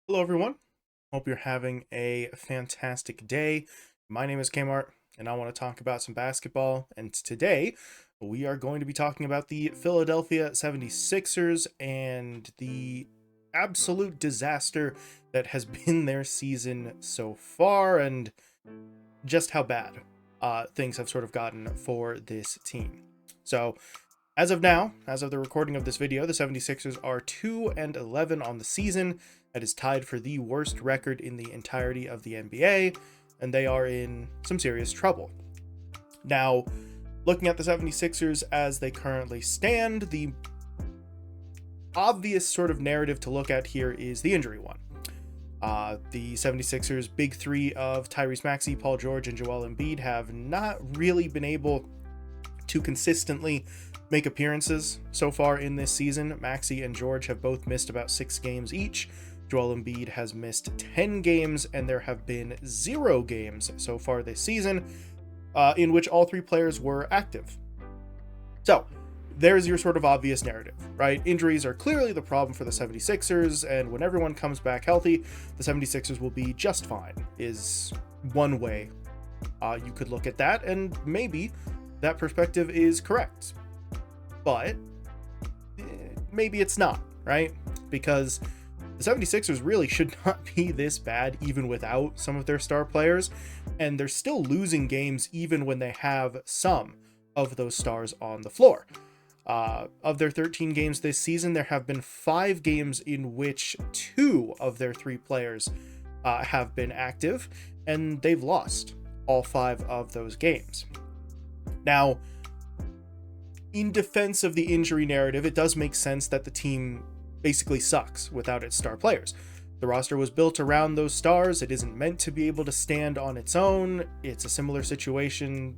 Hello, everyone. Hope you're having a fantastic day. My name is Kmart, and I want to talk about some basketball. And today, we are going to be talking about the Philadelphia 76ers and the absolute disaster that has been their season so far, and just how bad things have sort of gotten for this team. So, as of now, as of the recording of this video, the 76ers are 2-11 on the season. That is tied for the worst record in the entirety of the NBA, and they are in some serious trouble. Now, looking at the 76ers as they currently stand, the obvious sort of narrative to look at here is the injury one. The 76ers' big three of Tyrese Maxey, Paul George, and Joel Embiid have not really been able to consistently make appearances so far in this season. Maxey and George have both missed about 6 games each. Joel Embiid has missed 10 games, and there have been 0 games so far this season in which all 3 players were active. So, there's your sort of obvious narrative, right? Injuries are clearly the problem for the 76ers, and when everyone comes back healthy, the 76ers will be just fine, is one way you could look at that, and maybe that perspective is correct. But maybe it's not, right? Because the 76ers really should not be this bad even without some of their star players, and they're still losing games even when they have some of those stars on the floor. Of their 13 games this season, there have been 5 games in which 2 of their 3 players have been active, and they've lost all 5 of those games. Now, in defense of the injury narrative, it does make sense that the team basically sucks without its star players. The roster was built around those stars. It isn't meant to be able to stand on its own. It's a similar situation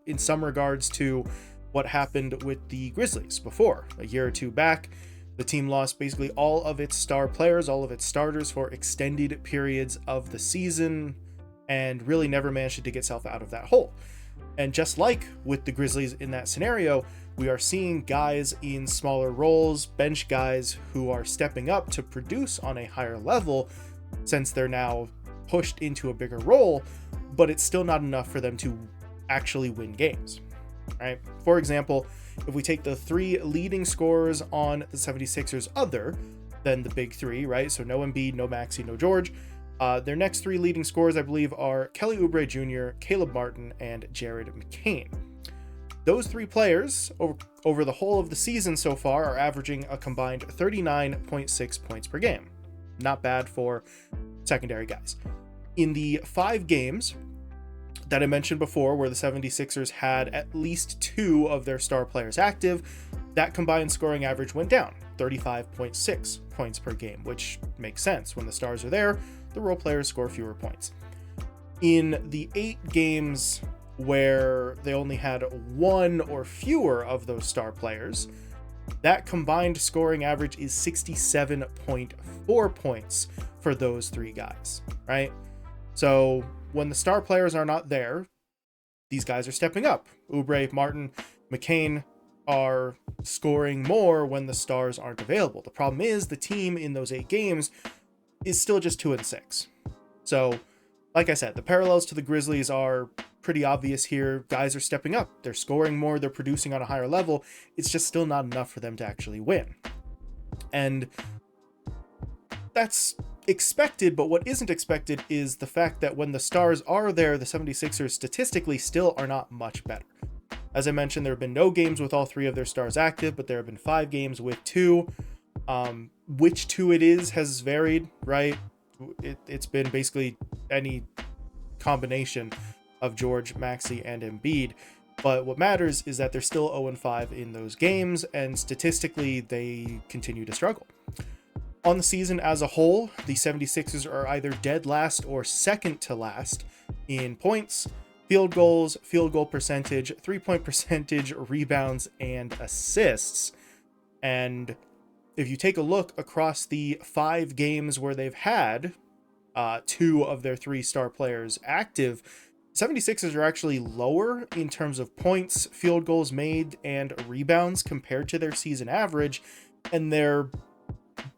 in some regards to what happened with the Grizzlies before. A year or 2 back, the team lost basically all of its star players, all of its starters for extended periods of the season, and really never managed to dig itself out of that hole. And just like with the Grizzlies in that scenario, we are seeing guys in smaller roles, bench guys who are stepping up to produce on a higher level since they're now pushed into a bigger role, but it's still not enough for them to actually win games, right? For example, if we take the 3 leading scorers on the 76ers other than the big 3, right? So no Embiid, no Maxey, no George. Their next 3 leading scorers, I believe, are Kelly Oubre Jr., Caleb Martin, and Jared McCain. Those 3 players, over the whole of the season so far, are averaging a combined 39.6 points per game. Not bad for secondary guys. In the 5 games that I mentioned before, where the 76ers had at least 2 of their star players active, that combined scoring average went down, 35.6 points per game, which makes sense. When the stars are there, the role players score fewer points. In the 8 games where they only had 1 or fewer of those star players, that combined scoring average is 67.4 points for those 3 guys, right? So when the star players are not there, these guys are stepping up. Oubre, Martin, McCain are scoring more when the stars aren't available. The problem is the team in those 8 games is still just 2-6. So, like I said, the parallels to the Grizzlies are pretty obvious here. Guys are stepping up. They're scoring more. They're producing on a higher level. It's just still not enough for them to actually win. And that's expected, but what isn't expected is the fact that when the stars are there, the 76ers statistically still are not much better. As I mentioned, there have been no games with all 3 of their stars active, but there have been 5 games with 2. Which 2 it is has varied, right? It's been basically any combination of George, Maxey, and Embiid. But what matters is that they're still 0-5 in those games, and statistically, they continue to struggle. On the season as a whole, the 76ers are either dead last or second to last in points, field goals, field goal percentage, 3-point percentage, rebounds, and assists. And if you take a look across the 5 games where they've had 2 of their 3 star players active, 76ers are actually lower in terms of points, field goals made, and rebounds compared to their season average, and they're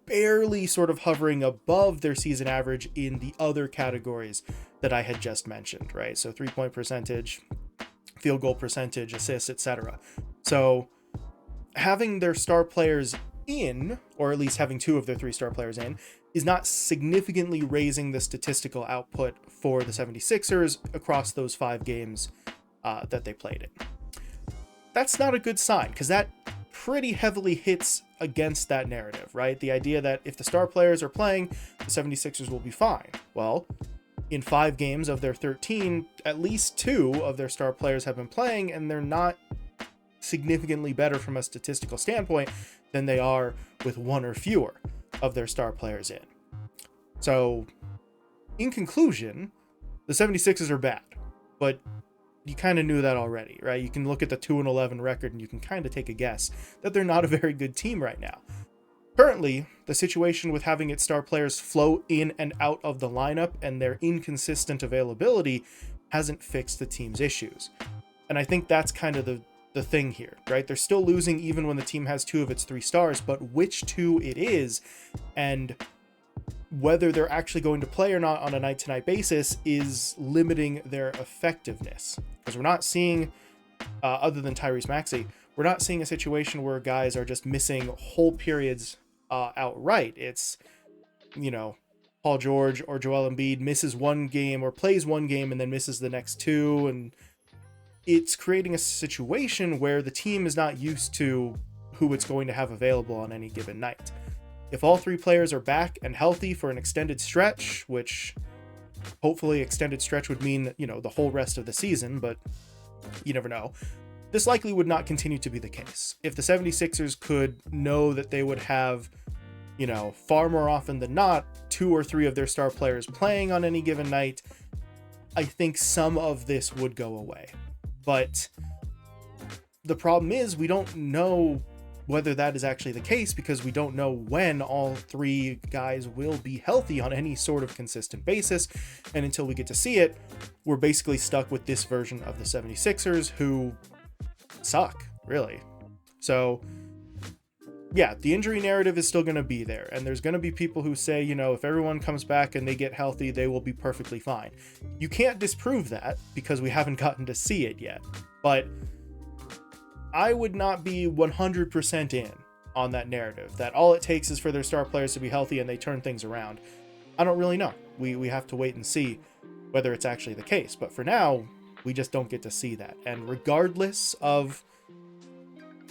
barely sort of hovering above their season average in the other categories that I had just mentioned, right? So 3-point percentage, field goal percentage, assists, etc. So having their star players in, or at least having 2 of their 3 star players in, is not significantly raising the statistical output for the 76ers across those 5 games that they played in. That's not a good sign, because that pretty heavily hits against that narrative, right? The idea that if the star players are playing, the 76ers will be fine. Well, in 5 games of their 13, at least 2 of their star players have been playing, and they're not significantly better from a statistical standpoint than they are with 1 or fewer of their star players in. So, in conclusion, the 76ers are bad, but you kind of knew that already, right? You can look at the 2-11 record and you can kind of take a guess that they're not a very good team right now. Currently, the situation with having its star players flow in and out of the lineup and their inconsistent availability hasn't fixed the team's issues. And I think that's kind of the thing here, right? They're still losing even when the team has 2 of its 3 stars, but which 2 it is and whether they're actually going to play or not on a night-to-night basis is limiting their effectiveness. Because we're not seeing, other than Tyrese Maxey, we're not seeing a situation where guys are just missing whole periods outright. It's, Paul George or Joel Embiid misses 1 game or plays 1 game and then misses the next 2, and it's creating a situation where the team is not used to who it's going to have available on any given night. If all 3 players are back and healthy for an extended stretch, which hopefully extended stretch would mean, the whole rest of the season, but you never know, this likely would not continue to be the case. If the 76ers could know that they would have, far more often than not, 2 or 3 of their star players playing on any given night, I think some of this would go away. But the problem is we don't know whether that is actually the case, because we don't know when all 3 guys will be healthy on any sort of consistent basis. And until we get to see it, we're basically stuck with this version of the 76ers who suck, really. So yeah, the injury narrative is still going to be there. And there's going to be people who say, if everyone comes back and they get healthy, they will be perfectly fine. You can't disprove that because we haven't gotten to see it yet. But I would not be 100% in on that narrative, that all it takes is for their star players to be healthy and they turn things around. I don't really know. We have to wait and see whether it's actually the case. But for now, we just don't get to see that. And regardless of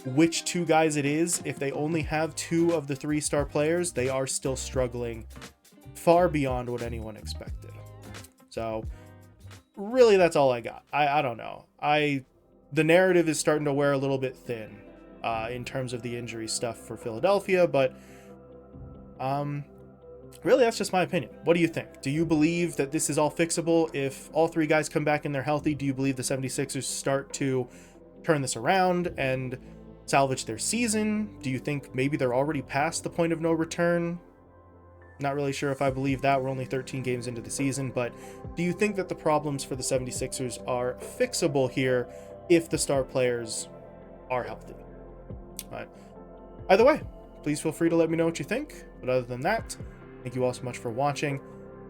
which 2 guys it is, if they only have 2 of the 3 star players, they are still struggling far beyond what anyone expected. So really, that's all I got. I don't know. The narrative is starting to wear a little bit thin in terms of the injury stuff for Philadelphia, but really, that's just my opinion. What do you think? Do you believe that this is all fixable? If all 3 guys come back and they're healthy, do you believe the 76ers start to turn this around and salvage their season? Do you think maybe they're already past the point of no return? Not really sure if I believe that. We're only 13 games into the season, but do you think that the problems for the 76ers are fixable here if the star players are healthy? But either way, please feel free to let me know what you think. But other than that, thank you all so much for watching,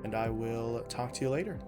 and I will talk to you later.